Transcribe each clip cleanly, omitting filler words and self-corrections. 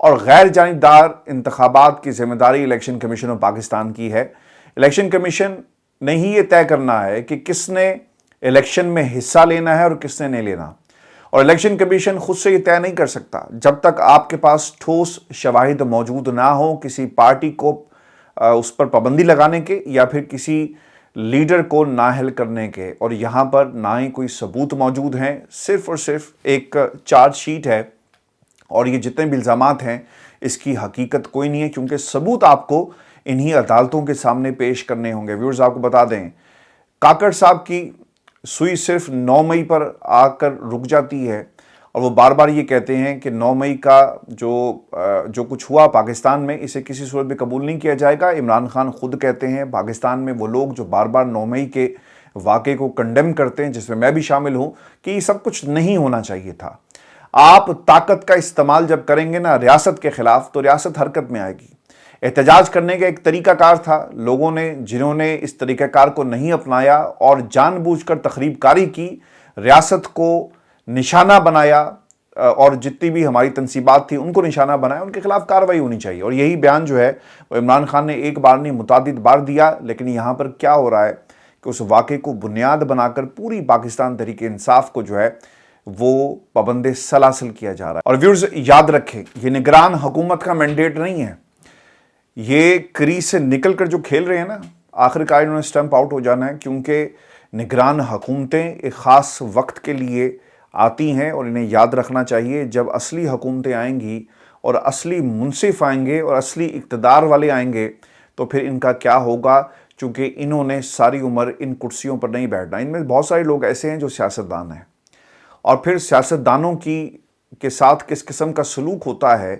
اور غیر جانبدار انتخابات کی ذمہ داری الیکشن کمیشن آف پاکستان کی ہے۔ الیکشن کمیشن نے ہی یہ طے کرنا ہے کہ کس نے الیکشن میں حصہ لینا ہے اور کس نے نہیں لینا، اور الیکشن کمیشن خود سے یہ طے نہیں کر سکتا جب تک آپ کے پاس ٹھوس شواہد موجود نہ ہوں کسی پارٹی کو اس پر پابندی لگانے کے یا پھر کسی لیڈر کو نااہل کرنے کے، اور یہاں پر نہ ہی کوئی ثبوت موجود ہیں، صرف اور صرف ایک چارج شیٹ ہے، اور یہ جتنے بھی الزامات ہیں اس کی حقیقت کوئی نہیں ہے، کیونکہ ثبوت آپ کو انہی عدالتوں کے سامنے پیش کرنے ہوں گے۔ ویورز آپ کو بتا دیں، کاکڑ صاحب کی سوئی صرف 9 مئی پر آ کر رک جاتی ہے، اور وہ بار بار یہ کہتے ہیں کہ 9 مئی کا جو کچھ ہوا پاکستان میں اسے کسی صورت بھی قبول نہیں کیا جائے گا۔ عمران خان خود کہتے ہیں پاکستان میں وہ لوگ جو بار بار 9 مئی کے واقعے کو کنڈیم کرتے ہیں، جس میں بھی شامل ہوں، کہ یہ سب کچھ نہیں ہونا چاہیے تھا۔ آپ طاقت کا استعمال جب کریں گے نا ریاست کے خلاف تو ریاست حرکت میں آئے گی۔ احتجاج کرنے کا ایک طریقہ کار تھا، لوگوں نے جنہوں نے اس طریقہ کار کو نہیں اپنایا اور جان بوجھ کر تخریب کاری کی، ریاست کو نشانہ بنایا، اور جتنی بھی ہماری تنصیبات تھی ان کو نشانہ بنایا، ان کے خلاف کارروائی ہونی چاہیے۔ اور یہی بیان جو ہے وہ عمران خان نے ایک بار نہیں متعدد بار دیا، لیکن یہاں پر کیا ہو رہا ہے کہ اس واقعے کو بنیاد بنا کر پوری پاکستان تحریک انصاف کو جو ہے وہ پابند سلاسل کیا جا رہا ہے۔ اور ویورز یاد رکھیں، یہ نگران حکومت کا مینڈیٹ نہیں ہے، یہ کریز سے نکل کر جو کھیل رہے ہیں نا، آخر کار انہوں نے اسٹمپ آؤٹ ہو جانا ہے، کیونکہ نگران حکومتیں ایک خاص وقت کے لیے آتی ہیں، اور انہیں یاد رکھنا چاہیے جب اصلی حکومتیں آئیں گی اور اصلی منصف آئیں گے اور اصلی اقتدار والے آئیں گے تو پھر ان کا کیا ہوگا، چونکہ انہوں نے ساری عمر ان کرسیوں پر نہیں بیٹھنا۔ ان میں بہت سارے لوگ ایسے ہیں جو سیاستدان ہیں، اور پھر سیاستدانوں کے ساتھ کس قسم کا سلوک ہوتا ہے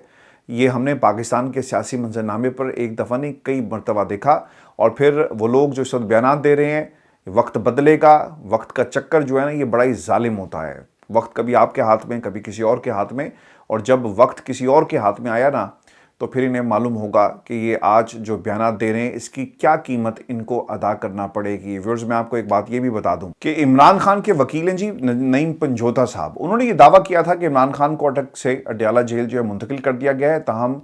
یہ ہم نے پاکستان کے سیاسی منظرنامے پر ایک دفعہ نہیں کئی مرتبہ دیکھا۔ اور پھر وہ لوگ جو اس وقت بیانات دے رہے ہیں، وقت بدلے گا، وقت کا چکر جو ہے نا یہ بڑا ہی ظالم ہوتا ہے، وقت کبھی آپ کے ہاتھ میں کبھی کسی اور کے ہاتھ میں، اور جب وقت کسی اور کے ہاتھ میں آیا نا تو پھر انہیں معلوم ہوگا کہ یہ آج جو بیانات دے رہے ہیں اس کی کیا قیمت ان کو ادا کرنا پڑے گی۔ ویورز میں آپ کو ایک بات یہ بھی بتا دوں کہ عمران خان کے وکیل ہیں جی نعیم پنجوتا صاحب، انہوں نے یہ دعویٰ کیا تھا کہ عمران خان کو اٹک سے اڈیالہ جیل جو ہے منتقل کر دیا گیا ہے، تاہم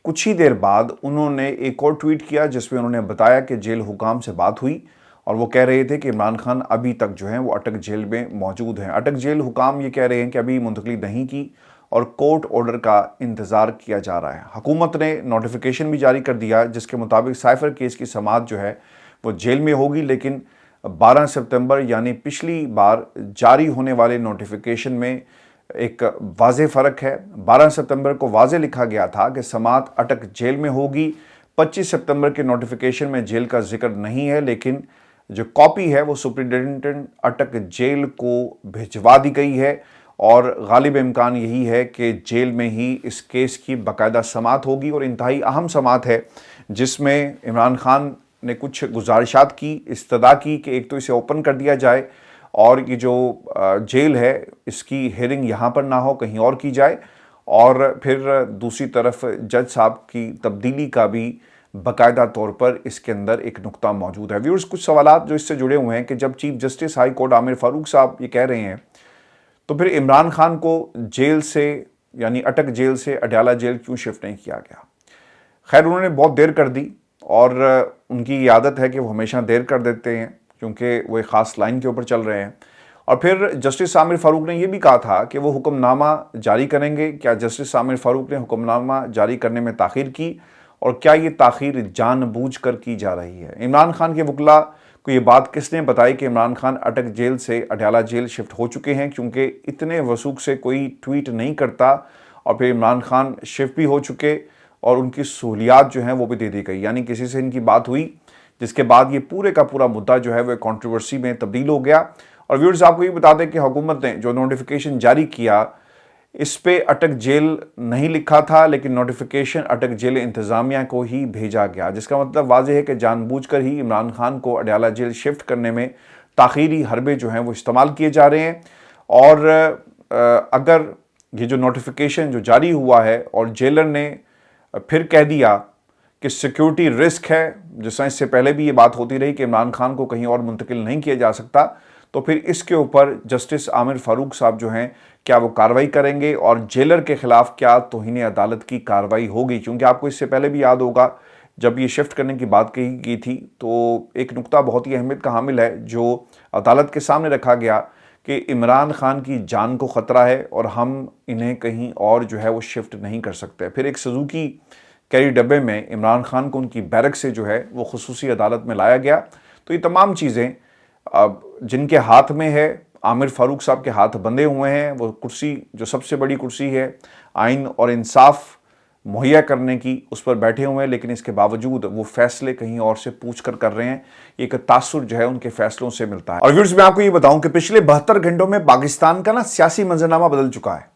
کچھ ہی دیر بعد انہوں نے ایک اور ٹویٹ کیا جس میں انہوں نے بتایا کہ جیل حکام سے بات ہوئی، اور وہ کہہ رہے تھے کہ عمران خان ابھی تک جو ہیں وہ اٹک جیل میں موجود ہیں۔ اٹک جیل حکام یہ کہہ رہے ہیں کہ ابھی منتقلی نہیں کی اور کورٹ آرڈر کا انتظار کیا جا رہا ہے۔ حکومت نے نوٹیفیکیشن بھی جاری کر دیا جس کے مطابق سائفر کیس کی سماعت جو ہے وہ جیل میں ہوگی، لیکن 12 سپتمبر یعنی پچھلی بار جاری ہونے والے نوٹیفیکیشن میں ایک واضح فرق ہے۔ 12 سپتمبر کو واضح لکھا گیا تھا کہ سماعت اٹک جیل میں ہوگی، 25 سپتمبر کے نوٹیفیکیشن میں جیل کا ذکر نہیں ہے، لیکن جو کاپی ہے وہ سپرنٹینڈنٹ اٹک جیل کو بھجوا دی گئی ہے، اور غالب امکان یہی ہے کہ جیل میں ہی اس کیس کی باقاعدہ سماعت ہوگی، اور انتہائی اہم سماعت ہے جس میں عمران خان نے کچھ گزارشات کی، استدعا کی کہ ایک تو اسے اوپن کر دیا جائے، اور یہ جو جیل ہے اس کی ہیئرنگ یہاں پر نہ ہو کہیں اور کی جائے، اور پھر دوسری طرف جج صاحب کی تبدیلی کا بھی باقاعدہ طور پر اس کے اندر ایک نقطہ موجود ہے۔ ویورز کچھ سوالات جو اس سے جڑے ہوئے ہیں کہ جب چیف جسٹس ہائی کورٹ عامر فاروق صاحب یہ کہہ رہے ہیں تو پھر عمران خان کو جیل سے یعنی اٹک جیل سے اڈیالہ جیل کیوں شفٹ نہیں کیا گیا؟ خیر انہوں نے بہت دیر کر دی، اور ان کی یہ عادت ہے کہ وہ ہمیشہ دیر کر دیتے ہیں کیونکہ وہ ایک خاص لائن کے اوپر چل رہے ہیں۔ اور پھر جسٹس عامر فاروق نے یہ بھی کہا تھا کہ وہ حکم نامہ جاری کریں گے۔ کیا جسٹس عامر فاروق نے حکم نامہ جاری کرنے میں تاخیر کی، اور کیا یہ تاخیر جان بوجھ کر کی جا رہی ہے؟ عمران خان کے وکلاء کو یہ بات کس نے بتائی کہ عمران خان اٹک جیل سے اڈیالہ جیل شفٹ ہو چکے ہیں، کیونکہ اتنے وثوق سے کوئی ٹویٹ نہیں کرتا، اور پھر عمران خان شفٹ بھی ہو چکے اور ان کی سہولیات جو ہیں وہ بھی دے دی گئی، یعنی کسی سے ان کی بات ہوئی جس کے بعد یہ پورے کا پورا مدعا جو ہے وہ کنٹروورسی میں تبدیل ہو گیا۔ اور ویورز آپ کو یہ بتا دیں کہ حکومت نے جو نوٹیفیکیشن جاری کیا اس پہ اٹک جیل نہیں لکھا تھا، لیکن نوٹیفیکیشن اٹک جیل انتظامیہ کو ہی بھیجا گیا، جس کا مطلب واضح ہے کہ جان بوجھ کر ہی عمران خان کو اڈیالہ جیل شفٹ کرنے میں تاخیری حربے جو ہیں وہ استعمال کیے جا رہے ہیں۔ اور اگر یہ جو نوٹیفیکیشن جو جاری ہوا ہے اور جیلر نے پھر کہہ دیا کہ سیکیورٹی رسک ہے، جس طرح اس سے پہلے بھی یہ بات ہوتی رہی کہ عمران خان کو کہیں اور منتقل نہیں کیا جا سکتا، تو پھر اس کے اوپر جسٹس عامر فاروق صاحب جو ہیں کیا وہ کارروائی کریں گے اور جیلر کے خلاف کیا توہین عدالت کی کارروائی ہوگی؟ کیونکہ آپ کو اس سے پہلے بھی یاد ہوگا جب یہ شفٹ کرنے کی بات کہی گئی تھی تو ایک نقطہ بہت ہی اہمیت کا حامل ہے جو عدالت کے سامنے رکھا گیا کہ عمران خان کی جان کو خطرہ ہے اور ہم انہیں کہیں اور جو ہے وہ شفٹ نہیں کر سکتے۔ پھر ایک سزوکی کیری ڈبے میں عمران خان کو ان کی بیرک سے جو ہے وہ خصوصی عدالت میں لایا گیا۔ تو یہ تمام چیزیں جن کے ہاتھ میں ہے، عامر فاروق صاحب کے ہاتھ بندھے ہوئے ہیں، وہ کرسی جو سب سے بڑی کرسی ہے آئین اور انصاف مہیا کرنے کی، اس پر بیٹھے ہوئے ہیں، لیکن اس کے باوجود وہ فیصلے کہیں اور سے پوچھ کر رہے ہیں۔ ایک تاثر جو ہے ان کے فیصلوں سے ملتا ہے۔ اور ویورز میں آپ کو یہ بتاؤں کہ پچھلے 72 گھنٹوں میں پاکستان کا سیاسی منظرنامہ بدل چکا ہے۔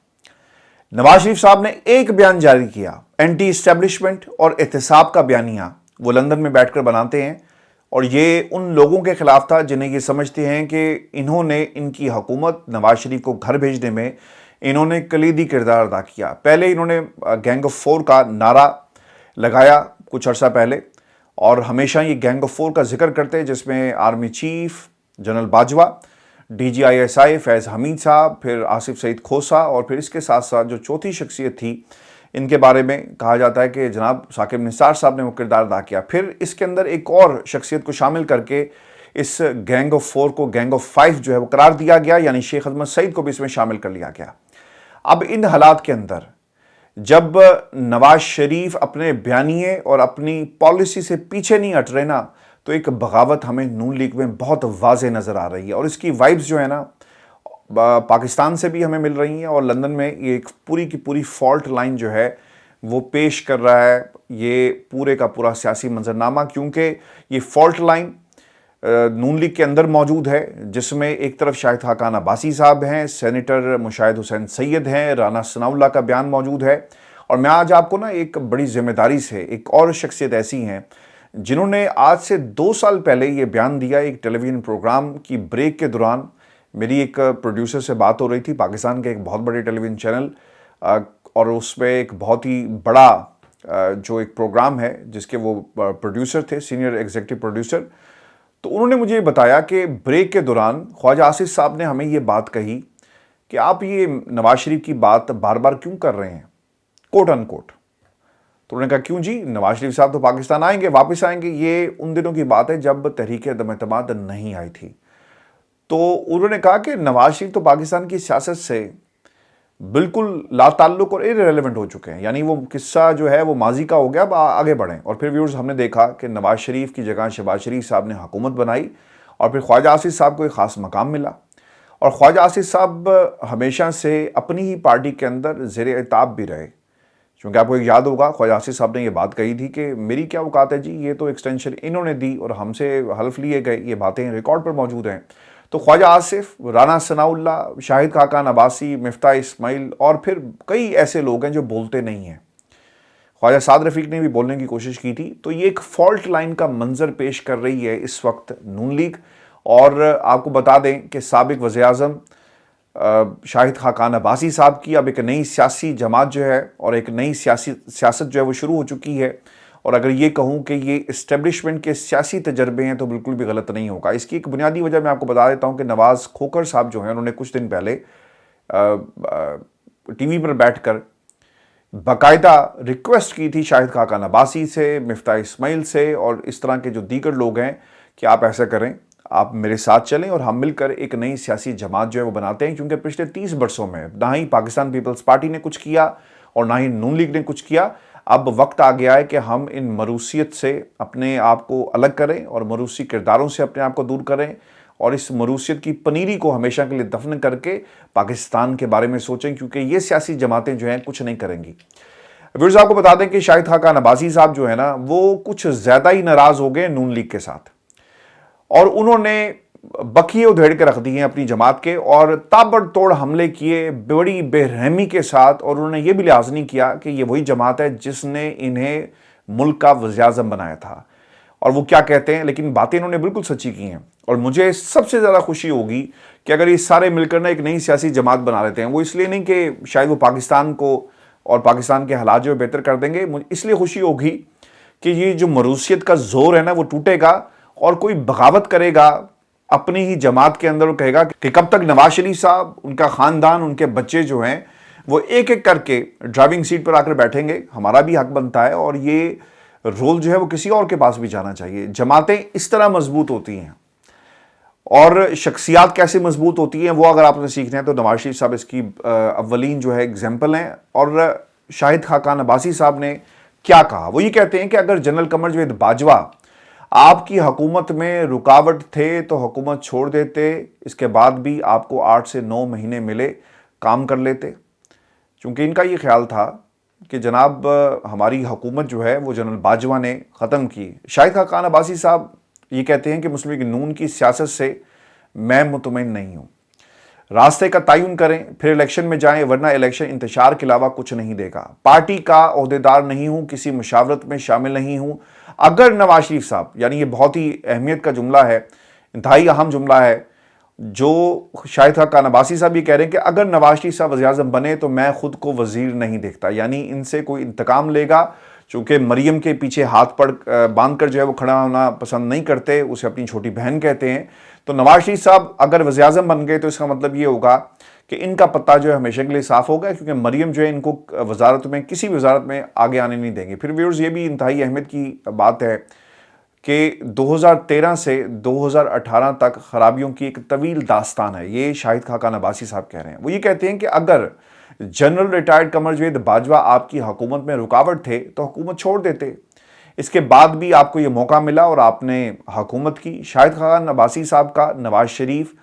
نواز شریف صاحب نے ایک بیان جاری کیا، اینٹی اسٹیبلشمنٹ اور احتساب کا بیانیہ وہ لندن میں بیٹھ کر بناتے ہیں، اور یہ ان لوگوں کے خلاف تھا جنہیں یہ سمجھتے ہیں کہ انہوں نے ان کی حکومت نواز شریف کو گھر بھیجنے میں انہوں نے کلیدی کردار ادا کیا۔ پہلے انہوں نے گینگ آف فور کا نعرہ لگایا کچھ عرصہ پہلے، اور ہمیشہ یہ گینگ آف فور کا ذکر کرتے جس میں army chief general Bajwa, D G I S I Faiz Hamid صاحب، پھر آصف سعید کھوسہ، اور پھر اس کے ساتھ ساتھ جو چوتھی شخصیت تھی ان کے بارے میں کہا جاتا ہے کہ جناب ثاقب نثار صاحب نے وہ کردار ادا کیا۔ پھر اس کے اندر ایک اور شخصیت کو شامل کر کے اس گینگ آف فور کو گینگ آف فائیو جو ہے وہ قرار دیا گیا، یعنی شیخ عظمت سعید کو بھی اس میں شامل کر لیا گیا۔ اب ان حالات کے اندر جب نواز شریف اپنے بیانیے اور اپنی پالیسی سے پیچھے نہیں ہٹ رہے نا، تو ایک بغاوت ہمیں نون لیگ میں بہت واضح نظر آ رہی ہے، اور اس کی وائبز جو ہے نا پاکستان سے بھی ہمیں مل رہی ہیں، اور لندن میں یہ ایک پوری کی پوری فالٹ لائن جو ہے وہ پیش کر رہا ہے یہ پورے کا پورا سیاسی منظرنامہ، کیونکہ یہ فالٹ لائن نون لیگ کے اندر موجود ہے، جس میں ایک طرف شاہد خاقان عباسی صاحب ہیں، سینیٹر مشاہد حسین سید ہیں، رانا ثناءاللہ کا بیان موجود ہے، اور میں آج آپ کو ایک بڑی ذمہ داری سے ایک اور شخصیت ایسی ہیں جنہوں نے آج سے 2 سال پہلے یہ بیان دیا ایک ٹیلی ویژن پروگرام کی بریک کے دوران۔ میری ایک پروڈیوسر سے بات ہو رہی تھی پاکستان کے ایک بہت بڑے ٹیلی ویژن چینل، اور اس میں ایک بہت ہی بڑا جو ایک پروگرام ہے جس کے وہ پروڈیوسر تھے، سینئر ایگزیکٹو پروڈیوسر، تو انہوں نے مجھے بتایا کہ بریک کے دوران خواجہ آصف صاحب نے ہمیں یہ بات کہی کہ آپ یہ نواز شریف کی بات بار بار کیوں کر رہے ہیں، کوٹ ان کوٹ۔ تو انہوں نے کہا کیوں جی، نواز شریف صاحب تو پاکستان آئیں گے، واپس آئیں گے۔ یہ ان دنوں کی بات ہے جب تحریک عدم اعتماد نہیں آئی تھی۔ تو انہوں نے کہا کہ نواز شریف تو پاکستان کی سیاست سے بالکل لا تعلق اور irrelevant ہو چکے ہیں، یعنی وہ قصہ جو ہے وہ ماضی کا ہو گیا، اب آگے بڑھیں۔ اور پھر ویورز ہم نے دیکھا کہ نواز شریف کی جگہ شہباز شریف صاحب نے حکومت بنائی، اور پھر خواجہ آصف صاحب کو ایک خاص مقام ملا، اور خواجہ آصف صاحب ہمیشہ سے اپنی ہی پارٹی کے اندر زیر عتاب بھی رہے، کیونکہ آپ کو ایک یاد ہوگا خواجہ آصف صاحب نے یہ بات کہی تھی کہ میری کیا اوقات ہے جی، یہ تو ایکسٹینشن انہوں نے دی اور ہم سے حلف لیے گئے، یہ باتیں ریکارڈ پر موجود ہیں۔ تو خواجہ آصف، رانا ثناءاللہ، شاہد خاقان عباسی، مفتاح اسماعیل، اور پھر کئی ایسے لوگ ہیں جو بولتے نہیں ہیں۔ خواجہ سعد رفیق نے بھی بولنے کی کوشش کی تھی۔ تو یہ ایک فالٹ لائن کا منظر پیش کر رہی ہے اس وقت نون لیگ، اور آپ کو بتا دیں کہ سابق وزیر اعظم شاہد خاقان عباسی صاحب کی اب ایک نئی سیاسی جماعت جو ہے اور ایک نئی سیاست جو ہے وہ شروع ہو چکی ہے، اور اگر یہ کہوں کہ یہ اسٹیبلشمنٹ کے سیاسی تجربے ہیں تو بالکل بھی غلط نہیں ہوگا۔ اس کی ایک بنیادی وجہ میں آپ کو بتا دیتا ہوں کہ نواز کھوکھر صاحب جو ہیں انہوں نے کچھ دن پہلے ٹی وی پر بیٹھ کر باقاعدہ ریکویسٹ کی تھی شاہد خاقان عباسی سے، مفتاح اسماعیل سے، اور اس طرح کے جو دیگر لوگ ہیں کہ آپ ایسا کریں، آپ میرے ساتھ چلیں اور ہم مل کر ایک نئی سیاسی جماعت جو ہے وہ بناتے ہیں، کیونکہ پچھلے 30 برسوں میں نہ ہی پاکستان پیپلز پارٹی نے کچھ کیا اور نہ ہی نون لیگ نے کچھ کیا۔ اب وقت آ گیا ہے کہ ہم ان مروثیت سے اپنے آپ کو الگ کریں اور مروثی کرداروں سے اپنے آپ کو دور کریں، اور اس مروثیت کی پنیری کو ہمیشہ کے لیے دفن کر کے پاکستان کے بارے میں سوچیں، کیونکہ یہ سیاسی جماعتیں جو ہیں کچھ نہیں کریں گی۔ ویورز آپ کو بتا دیں کہ شاہد خاقان عباسی صاحب جو ہے نا وہ کچھ زیادہ ہی ناراض ہو گئے نون لیگ کے ساتھ، اور انہوں نے بکیے ادھیڑ کے رکھ دیے ہیں اپنی جماعت کے، اور تابڑ توڑ حملے کیے بڑی بے رحمی کے ساتھ، اور انہوں نے یہ بھی لحاظ نہیں کیا کہ یہ وہی جماعت ہے جس نے انہیں ملک کا وزیر اعظم بنایا تھا، اور وہ کیا کہتے ہیں، لیکن باتیں انہوں نے بالکل سچی کی ہیں۔ اور مجھے سب سے زیادہ خوشی ہوگی کہ اگر یہ سارے مل کر ایک نئی سیاسی جماعت بنا لیتے ہیں، وہ اس لیے نہیں کہ شاید وہ پاکستان کو اور پاکستان کے حالات جو بہتر کر دیں گے، اس لیے خوشی ہوگی کہ یہ جو مروثیت کا زور ہے نا وہ ٹوٹے گا، اور کوئی بغاوت کرے گا اپنی ہی جماعت کے اندر وہ کہے گا کہ کب تک نواز شریف صاحب، ان کا خاندان، ان کے بچے جو ہیں وہ ایک ایک کر کے ڈرائیونگ سیٹ پر آ کر بیٹھیں گے. ہمارا بھی حق بنتا ہے اور یہ رول جو ہے وہ کسی اور کے پاس بھی جانا چاہیے. جماعتیں اس طرح مضبوط ہوتی ہیں اور شخصیات کیسے مضبوط ہوتی ہیں وہ اگر آپ نے سیکھنا ہے تو نواز شریف صاحب اس کی اولین جو ہے ایگزامپل ہیں. اور شاہد خاقان عباسی صاحب نے کیا کہا، وہ یہ کہتے ہیں کہ اگر جنرل قمر جاوید باجوہ آپ کی حکومت میں رکاوٹ تھے تو حکومت چھوڑ دیتے، اس کے بعد بھی آپ کو 8 سے 9 مہینے ملے، کام کر لیتے. چونکہ ان کا یہ خیال تھا کہ جناب ہماری حکومت جو ہے وہ جنرل باجوہ نے ختم کی. شاہد خاقان عباسی صاحب یہ کہتے ہیں کہ مسلم لیگ نون کی سیاست سے میں مطمئن نہیں ہوں. راستے کا تعین کریں پھر الیکشن میں جائیں، ورنہ الیکشن انتشار کے علاوہ کچھ نہیں دے گا. پارٹی کا عہدیدار نہیں ہوں، کسی مشاورت میں شامل نہیں ہوں. اگر نواز شریف صاحب، یعنی یہ بہت ہی اہمیت کا جملہ ہے، انتہائی اہم جملہ ہے، جو شاہد خاقان عباسی صاحب یہ کہہ رہے ہیں کہ اگر نواز شریف صاحب وزیر اعظم بنے تو میں خود کو وزیر نہیں دیکھتا، یعنی ان سے کوئی انتقام لے گا. چونکہ مریم کے پیچھے ہاتھ باندھ کر جو ہے وہ کھڑا ہونا پسند نہیں کرتے، اسے اپنی چھوٹی بہن کہتے ہیں. تو نواز شریف صاحب اگر وزیر اعظم بن گئے تو اس کا مطلب یہ ہوگا کہ ان کا پتہ جو ہے ہمیشہ کے لیے صاف ہوگا، کیونکہ مریم جو ہے ان کو وزارت میں، کسی بھی وزارت میں آگے آنے نہیں دیں گے. پھر ویورز یہ بھی انتہائی اہمیت کی بات ہے کہ 2013 سے 2018 تک خرابیوں کی ایک طویل داستان ہے. یہ شاہد خاقان عباسی صاحب کہہ رہے ہیں. وہ یہ کہتے ہیں کہ اگر جنرل ریٹائرڈ قمر جاوید باجوہ آپ کی حکومت میں رکاوٹ تھے تو حکومت چھوڑ دیتے، اس کے بعد بھی آپ کو یہ موقع ملا اور آپ نے حکومت کی. شاہد خاقان عباسی صاحب کا نواز شریف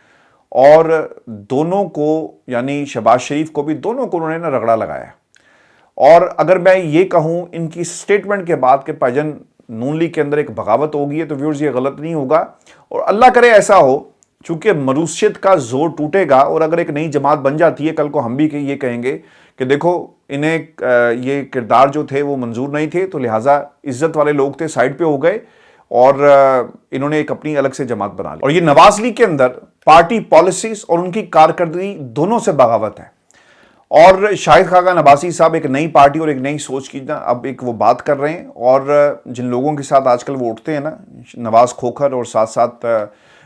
اور دونوں کو، یعنی شہباز شریف کو بھی، دونوں کو انہوں نے رگڑا لگایا. اور اگر میں یہ کہوں ان کی سٹیٹمنٹ کے بعد کہ پاجن نون لیگ کے اندر ایک بغاوت ہوگی ہے تو ویورز یہ غلط نہیں ہوگا. اور اللہ کرے ایسا ہو، چونکہ مروثیت کا زور ٹوٹے گا اور اگر ایک نئی جماعت بن جاتی ہے، کل کو ہم بھی یہ کہیں گے کہ دیکھو انہیں یہ کردار جو تھے وہ منظور نہیں تھے، تو لہٰذا عزت والے لوگ تھے سائڈ پہ ہو گئے اور انہوں نے ایک اپنی الگ سے جماعت بنا لی. اور یہ نواز لیگ کے اندر پارٹی پالیسیز اور ان کی کارکردگی دونوں سے بغاوت ہے. اور شاہد خاقان عباسی صاحب ایک نئی پارٹی اور ایک نئی سوچ کی اب ایک وہ بات کر رہے ہیں. اور جن لوگوں کے ساتھ آج کل وہ اٹھتے ہیں نا، نواز کھوکھر اور ساتھ ساتھ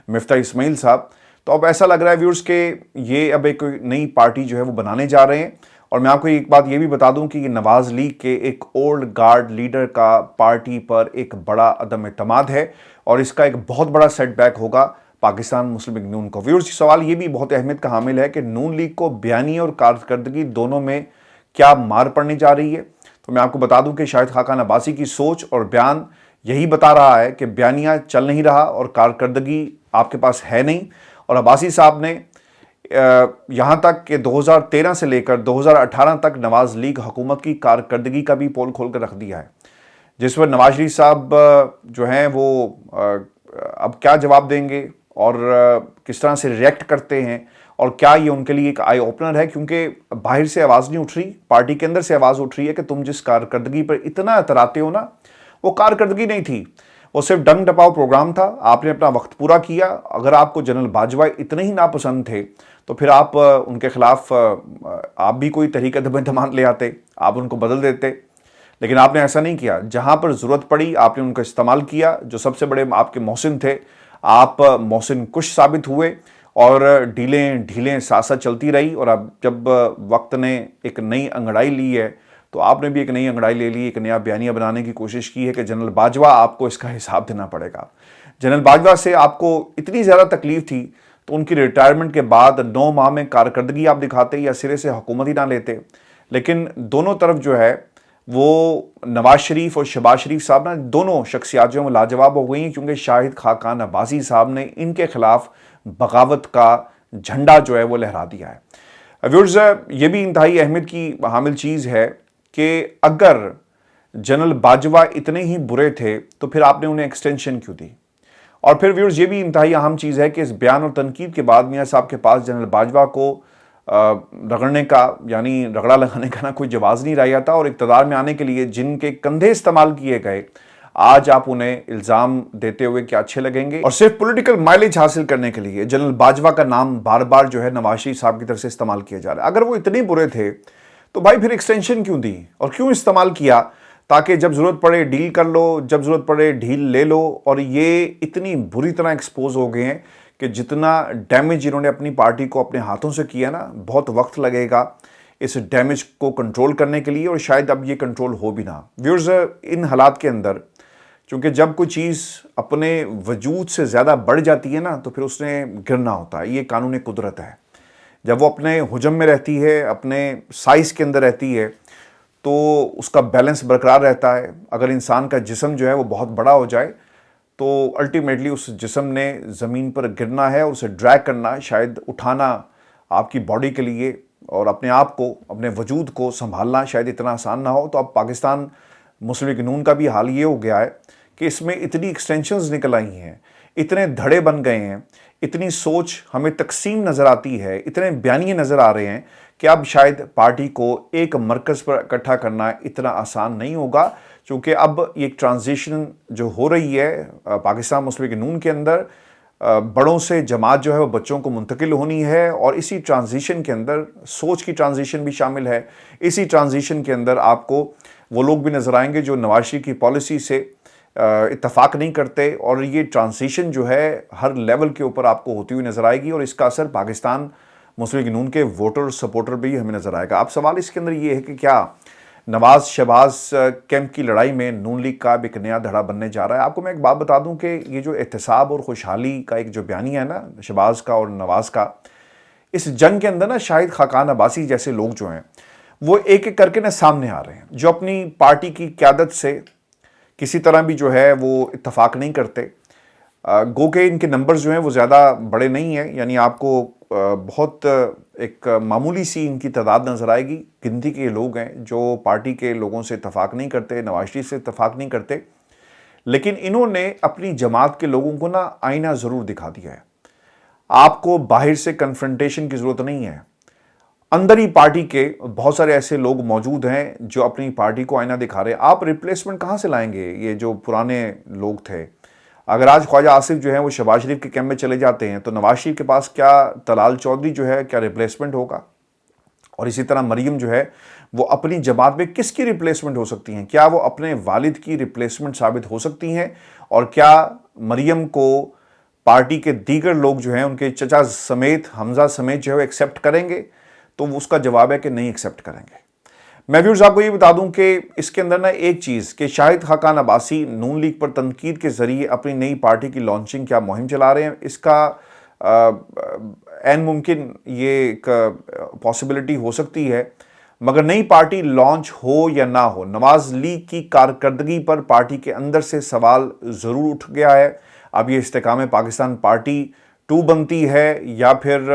مفتاح اسماعیل صاحب، تو اب ایسا لگ رہا ہے ویورز کہ یہ اب ایک نئی پارٹی جو ہے وہ بنانے جا رہے ہیں. اور میں آپ کو ایک بات یہ بھی بتا دوں کہ یہ نواز لیگ کے ایک اولڈ گارڈ لیڈر کا پارٹی پر ایک بڑا عدم اعتماد ہے اور اس کا ایک بہت بڑا سیٹ بیک ہوگا پاکستان مسلم لیگ نون کو. ویورز سوال یہ بھی بہت اہمیت کا حامل ہے کہ نون لیگ کو بیانی اور کارکردگی دونوں میں کیا مار پڑنے جا رہی ہے. تو میں آپ کو بتا دوں کہ شاہد خاقان عباسی کی سوچ اور بیان یہی بتا رہا ہے کہ بیانیہ چل نہیں رہا اور کارکردگی آپ کے پاس ہے نہیں. اور عباسی صاحب نے یہاں تک کہ 2013 سے لے کر 2018 تک نواز لیگ حکومت کی کارکردگی کا بھی پول کھول کر رکھ دیا ہے، جس پر نواز شریف صاحب جو ہیں وہ اب کیا جواب دیں گے اور کس طرح سے ریئیکٹ کرتے ہیں، اور کیا یہ ان کے لیے ایک آئی اوپنر ہے. کیونکہ باہر سے آواز نہیں اٹھ رہی، پارٹی کے اندر سے آواز اٹھ رہی ہے کہ تم جس کارکردگی پر اتنا اتراتے ہو نا، وہ کارکردگی نہیں تھی، وہ صرف ڈنگ ڈپاؤ پروگرام تھا. آپ نے اپنا وقت پورا کیا. اگر آپ کو جنرل باجوہ اتنے ہی ناپسند تھے تو پھر آپ ان کے خلاف آپ بھی کوئی تحریک عدم اعتماد لے آتے، آپ ان کو بدل دیتے. لیکن آپ نے ایسا نہیں کیا. جہاں پر ضرورت پڑی آپ نے ان کا استعمال کیا. جو سب سے بڑے آپ کے محسن تھے، آپ محسن کش ثابت ہوئے اور ڈھیلیں ساتھ ساتھ چلتی رہی. اور اب جب وقت نے ایک نئی انگڑائی لی ہے تو آپ نے بھی ایک نئی انگڑائی لے لی، ایک نیا بیانیہ بنانے کی کوشش کی ہے کہ جنرل باجوہ آپ کو اس کا حساب دینا پڑے گا. جنرل باجوہ سے آپ کو اتنی زیادہ تکلیف تھی تو ان کی ریٹائرمنٹ کے بعد 9 ماہ میں کارکردگی آپ دکھاتے یا سرے سے حکومت ہی نہ لیتے. لیکن دونوں طرف جو ہے وہ نواز شریف اور شہباز شریف صاحب نا، دونوں شخصیات جو ہیں وہ لاجواب ہو گئی ہیں، کیونکہ شاہد خاقان عباسی صاحب نے ان کے خلاف بغاوت کا جھنڈا جو ہے وہ لہرا دیا ہے. ویورز یہ بھی انتہائی اہمیت کی حامل چیز ہے کہ اگر جنرل باجوہ اتنے ہی برے تھے تو پھر آپ نے انہیں ایکسٹینشن کیوں دی. اور پھر ویورز یہ بھی انتہائی اہم چیز ہے کہ اس بیان اور تنقید کے بعد میاں صاحب کے پاس جنرل باجوہ کو رگڑنے کا، یعنی رگڑا لگانے کا نہ کوئی جواز نہیں رہ جاتا. اور اقتدار میں آنے کے لیے جن کے کندھے استعمال کیے گئے، آج آپ انہیں الزام دیتے ہوئے کیا اچھے لگیں گے. اور صرف پولیٹیکل مائلیج حاصل کرنے کے لیے جنرل باجوہ کا نام بار بار جو ہے نواز شریف صاحب کی طرف سے استعمال کیا جا رہا ہے. اگر وہ اتنے برے تھے تو بھائی پھر ایکسٹینشن کیوں دی اور کیوں استعمال کیا؟ تاکہ جب ضرورت پڑے ڈیل کر لو، جب ضرورت پڑے ڈھیل لے لو. اور یہ اتنی بری طرح ایکسپوز ہو گئے ہیں کہ جتنا ڈیمیج انہوں نے اپنی پارٹی کو اپنے ہاتھوں سے کیا نا، بہت وقت لگے گا اس ڈیمیج کو کنٹرول کرنے کے لیے، اور شاید اب یہ کنٹرول ہو بھی نہ۔ ویورز، ان حالات کے اندر چونکہ جب کوئی چیز اپنے وجود سے زیادہ بڑھ جاتی ہے نا تو پھر اس نے گرنا ہوتا ہے، یہ قانون قدرت ہے۔ جب وہ اپنے حجم میں رہتی ہے، اپنے سائز کے اندر رہتی ہے، تو اس کا بیلنس برقرار رہتا ہے۔ اگر انسان کا جسم جو ہے وہ بہت بڑا ہو جائے تو الٹیمیٹلی اس جسم نے زمین پر گرنا ہے، اور اسے ڈریگ کرنا، شاید اٹھانا آپ کی باڈی کے لیے اور اپنے آپ کو، اپنے وجود کو سنبھالنا شاید اتنا آسان نہ ہو۔ تو اب پاکستان مسلم لیگ نون کا بھی حال یہ ہو گیا ہے کہ اس میں اتنی ایکسٹینشنز نکل آئی ہیں، اتنے دھڑے بن گئے ہیں، اتنی سوچ ہمیں تقسیم نظر آتی ہے، اتنے بیانیے نظر آ رہے ہیں کہ اب شاید پارٹی کو ایک مرکز پر اکٹھا کرنا اتنا آسان نہیں ہوگا، چونکہ اب یہ ٹرانزیشن جو ہو رہی ہے پاکستان مسلم لیگ نون کے اندر، بڑوں سے جماعت جو ہے وہ بچوں کو منتقل ہونی ہے، اور اسی ٹرانزیشن کے اندر سوچ کی ٹرانزیشن بھی شامل ہے۔ اسی ٹرانزیشن کے اندر آپ کو وہ لوگ بھی نظر آئیں گے جو نواز شریف کی پالیسی سے اتفاق نہیں کرتے، اور یہ ٹرانزیشن جو ہے ہر لیول کے اوپر آپ کو ہوتی ہوئی نظر آئے گی، اور اس کا اثر پاکستان مسلم لیگ نون کے ووٹر سپورٹر بھی ہمیں نظر آئے گا۔ اب سوال اس کے اندر یہ ہے کہ کیا نواز شہباز کیمپ کی لڑائی میں نون لیگ کا ایک نیا دھڑا بننے جا رہا ہے؟ آپ کو میں ایک بات بتا دوں کہ یہ جو احتساب اور خوشحالی کا ایک جو بیانیہ ہے نا شہباز کا اور نواز کا، اس جنگ کے اندر نا شاہد خاقان عباسی جیسے لوگ جو ہیں وہ ایک ایک کر کے نا سامنے آ رہے ہیں، جو اپنی پارٹی کی قیادت سے کسی طرح بھی جو ہے وہ اتفاق نہیں کرتے، گو کہ ان کے نمبرز جو ہیں وہ زیادہ بڑے نہیں ہیں، یعنی آپ کو بہت ایک معمولی سی ان کی تعداد نظر آئے گی، گنتی کے لوگ ہیں جو پارٹی کے لوگوں سے اتفاق نہیں کرتے، نواز شریف سے اتفاق نہیں کرتے، لیکن انہوں نے اپنی جماعت کے لوگوں کو نا آئینہ ضرور دکھا دیا ہے۔ آپ کو باہر سے کنفرنٹیشن کی ضرورت نہیں ہے، اندر ہی پارٹی کے بہت سارے ایسے لوگ موجود ہیں جو اپنی پارٹی کو آئینہ دکھا رہے ہیں۔ آپ ریپلیسمنٹ کہاں سے لائیں گے؟ یہ جو پرانے لوگ تھے، اگر آج خواجہ آصف جو ہیں وہ شہباز شریف کے کیمپ میں چلے جاتے ہیں تو نواز شریف کے پاس کیا طلال چودھری جو ہے کیا ریپلیسمنٹ ہوگا؟ اور اسی طرح مریم جو ہے وہ اپنی جماعت میں کس کی ریپلیسمنٹ ہو سکتی ہیں؟ کیا وہ اپنے والد کی ریپلیسمنٹ ثابت ہو سکتی ہیں؟ اور کیا مریم کو پارٹی کے دیگر لوگ جو ہیں ان کے چچا سمیت، حمزہ سمیت جو ہے وہ ایکسیپٹ کریں گے؟ تو اس کا جواب ہے کہ نہیں ایکسیپٹ کریں گے۔ میں ویورز آپ کو یہ بتا دوں کہ اس کے اندر نا ایک چیز کہ شاہد خاقان عباسی نون لیگ پر تنقید کے ذریعے اپنی نئی پارٹی کی لانچنگ کیا مہم چلا رہے ہیں، اس کا عین ممکن یہ ایک پاسبلٹی ہو سکتی ہے، مگر نئی پارٹی لانچ ہو یا نہ ہو، نواز لیگ کی کارکردگی پر پارٹی کے اندر سے سوال ضرور اٹھ گیا ہے۔ اب یہ استحکام پاکستان پارٹی 2 بنتی ہے یا پھر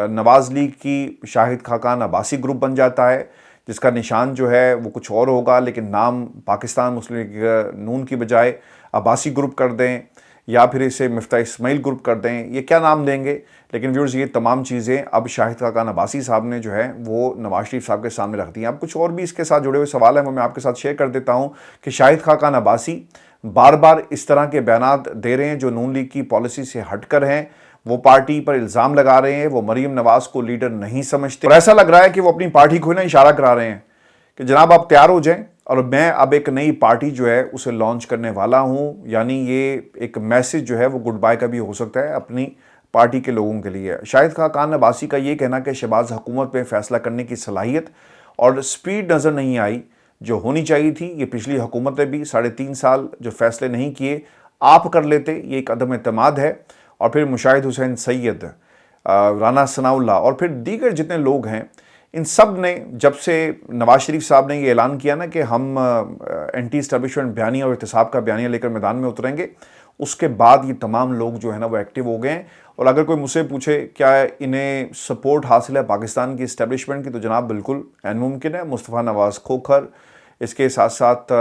نواز لیگ کی شاہد خاقان عباسی گروپ بن جاتا ہے، جس کا نشان جو ہے وہ کچھ اور ہوگا، لیکن نام پاکستان مسلم لیگ نون کی بجائے عباسی گروپ کر دیں، یا پھر اسے مفتاح اسماعیل گروپ کر دیں، یہ کیا نام دیں گے؟ لیکن ویورز یہ تمام چیزیں اب شاہد خاقان عباسی صاحب نے جو ہے وہ نواز شریف صاحب کے سامنے رکھ دی ہیں۔ اب کچھ اور بھی اس کے ساتھ جڑے ہوئے سوال ہیں وہ میں آپ کے ساتھ شیئر کر دیتا ہوں کہ شاہد خاقان عباسی بار بار اس طرح کے بیانات دے رہے ہیں جو نون لیگ کی پالیسی سے ہٹ کر ہیں، وہ پارٹی پر الزام لگا رہے ہیں، وہ مریم نواز کو لیڈر نہیں سمجھتے، اور ایسا لگ رہا ہے کہ وہ اپنی پارٹی کو نا اشارہ کرا رہے ہیں کہ جناب آپ تیار ہو جائیں اور میں اب ایک نئی پارٹی جو ہے اسے لانچ کرنے والا ہوں۔ یعنی یہ ایک میسج جو ہے وہ گڈ بائی کا بھی ہو سکتا ہے اپنی پارٹی کے لوگوں کے لیے۔ شاہد خاقان عباسی کا یہ کہنا کہ شہباز حکومت پہ فیصلہ کرنے کی صلاحیت اور سپیڈ نظر نہیں آئی جو ہونی چاہیے تھی، یہ پچھلی حکومت نے بھی 3.5 سال جو فیصلے نہیں کیے آپ کر لیتے، یہ ایک عدم اعتماد ہے۔ اور پھر مشاہد حسین سید، رانا ثناء اللہ اور پھر دیگر جتنے لوگ ہیں، ان سب نے جب سے نواز شریف صاحب نے یہ اعلان کیا نا کہ ہم اینٹی اسٹیبلشمنٹ بیانیہ اور احتساب کا بیانیہ لے کر میدان میں اتریں گے، اس کے بعد یہ تمام لوگ جو ہے نا وہ ایکٹیو ہو گئے ہیں۔ اور اگر کوئی مجھ سے پوچھے کیا انہیں سپورٹ حاصل ہے پاکستان کی اسٹیبلشمنٹ کی، تو جناب بالکل عین ممکن ہے۔ مصطفیٰ نواز کھوکھر، اس کے ساتھ ساتھ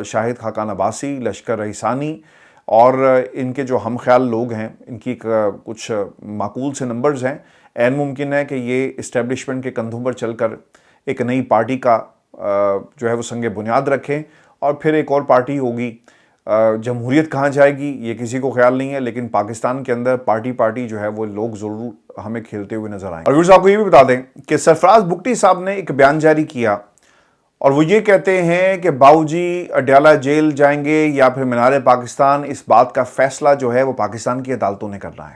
شاہد خاقان عباسی، لشکر رئیسانی اور ان کے جو ہم خیال لوگ ہیں، ان کی کچھ معقول سے نمبرز ہیں، عین ممکن ہے کہ یہ اسٹیبلشمنٹ کے کندھوں پر چل کر ایک نئی پارٹی کا جو ہے وہ سنگ بنیاد رکھیں، اور پھر ایک اور پارٹی ہوگی۔ جمہوریت کہاں جائے گی یہ کسی کو خیال نہیں ہے، لیکن پاکستان کے اندر پارٹی جو ہے وہ لوگ ضرور ہمیں کھیلتے ہوئے نظر آئیں۔ اور ویورز آپ کو یہ بھی بتا دیں کہ سرفراز بگٹی صاحب نے ایک بیان جاری کیا، اور وہ یہ کہتے ہیں کہ باؤ جی اڈیالہ جیل جائیں گے یا پھر مینار پاکستان، اس بات کا فیصلہ جو ہے وہ پاکستان کی عدالتوں نے کرنا ہے۔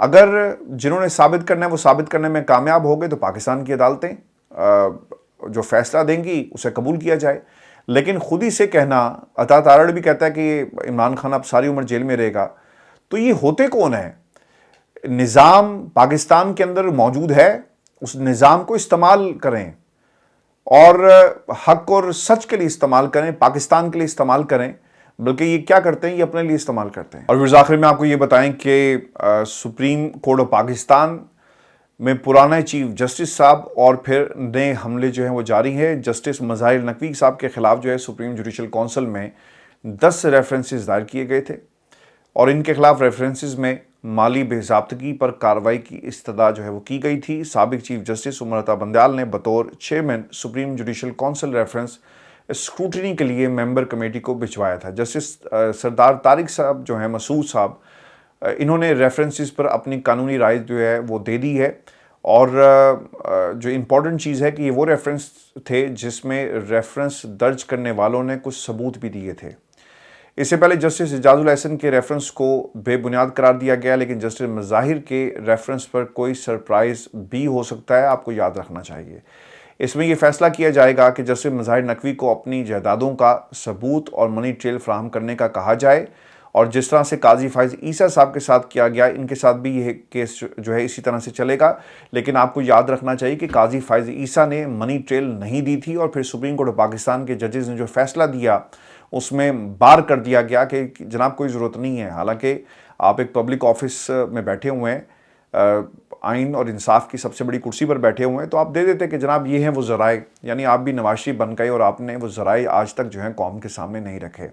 اگر جنہوں نے ثابت کرنا ہے وہ ثابت کرنے میں کامیاب ہو گئے تو پاکستان کی عدالتیں جو فیصلہ دیں گی اسے قبول کیا جائے. لیکن خود ہی سے کہنا، عطا تارڑ بھی کہتا ہے کہ عمران خان اب ساری عمر جیل میں رہے گا، تو یہ ہوتے کون ہیں؟ نظام پاکستان کے اندر موجود ہے، اس نظام کو استعمال کریں اور حق اور سچ کے لیے استعمال کریں، پاکستان کے لیے استعمال کریں، بلکہ یہ کیا کرتے ہیں، یہ اپنے لیے استعمال کرتے ہیں. اور آخر میں آپ کو یہ بتائیں کہ سپریم کورٹ آف پاکستان میں پرانے چیف جسٹس صاحب اور پھر نئے حملے جو ہیں وہ جاری ہیں. جسٹس مظاہر نقوی صاحب کے خلاف جو ہے سپریم جوڈیشل کونسل میں 10 ریفرنسز دائر کیے گئے تھے اور ان کے خلاف ریفرنسز میں مالی بے ضابطگی پر کارروائی کی استدعا جو ہے وہ کی گئی تھی. سابق چیف جسٹس عمر عطا بندیال نے بطور chairman supreme judicial council reference scrutiny کے لیے ممبر کمیٹی کو بھجوایا تھا. جسٹس سردار طارق صاحب جو ہیں، مسعود صاحب، انہوں نے ریفرنسز پر اپنی قانونی رائے جو ہے وہ دے دی ہے. اور جو امپورٹنٹ چیز ہے کہ یہ وہ ریفرنس تھے جس میں ریفرنس درج کرنے والوں نے کچھ ثبوت بھی دیے تھے. اس سے پہلے جسٹس اعجاز الاحسن کے ریفرنس کو بے بنیاد قرار دیا گیا، لیکن جسٹس مظاہر کے ریفرنس پر کوئی سرپرائز بھی ہو سکتا ہے، آپ کو یاد رکھنا چاہیے. اس میں یہ فیصلہ کیا جائے گا کہ جسٹس مظاہر نقوی کو اپنی جائیدادوں کا ثبوت اور منی ٹریل فراہم کرنے کا کہا جائے، اور جس طرح سے قاضی فائز عیسیٰ صاحب کے ساتھ کیا گیا، ان کے ساتھ بھی یہ کیس جو ہے اسی طرح سے چلے گا. لیکن آپ کو یاد رکھنا چاہیے کہ قاضی فائز عیسیٰ نے منی ٹریل نہیں دی تھی، اور پھر سپریم کورٹ آف پاکستان کے ججز نے جو فیصلہ دیا اس میں بار کر دیا گیا کہ جناب کوئی ضرورت نہیں ہے. حالانکہ آپ ایک پبلک آفس میں بیٹھے ہوئے ہیں، آئین اور انصاف کی سب سے بڑی کرسی پر بیٹھے ہوئے ہیں، تو آپ دے دیتے کہ جناب یہ ہیں وہ ذرائع. یعنی آپ بھی نواز شریف بن گئے اور آپ نے وہ ذرائع آج تک جو ہیں قوم کے سامنے نہیں رکھے.